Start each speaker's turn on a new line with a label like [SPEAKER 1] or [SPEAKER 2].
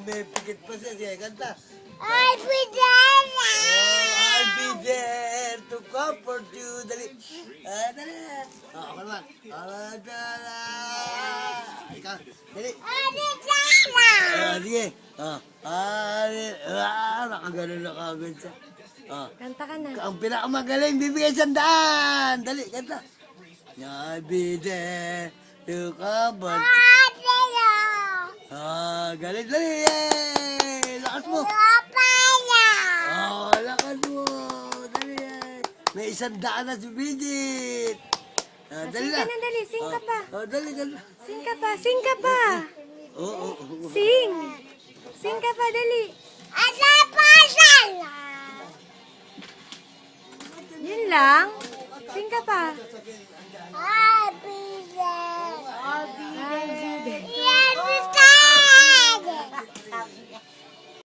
[SPEAKER 1] may pikit pa siya. Sige, kanta.
[SPEAKER 2] I'll be there.
[SPEAKER 1] I'll be there to comfort you. Dali. Dali. Ako naman. Ikaw. Dali. Sige. Nakaganon na kagad siya.
[SPEAKER 2] Kanta ka na.
[SPEAKER 1] Ang pinakamagaling, bibigay 100. Dali, kanta. I'll be there to comfort. Galing, dali. Yay! Lakas mo. Lakas mo. Dali. May 100 na si Bridget. Dali
[SPEAKER 2] Sing
[SPEAKER 1] na.
[SPEAKER 2] ka na, dali. Sing ka pa.
[SPEAKER 1] Dali, dali.
[SPEAKER 2] Sing ka pa. Sing ka pa.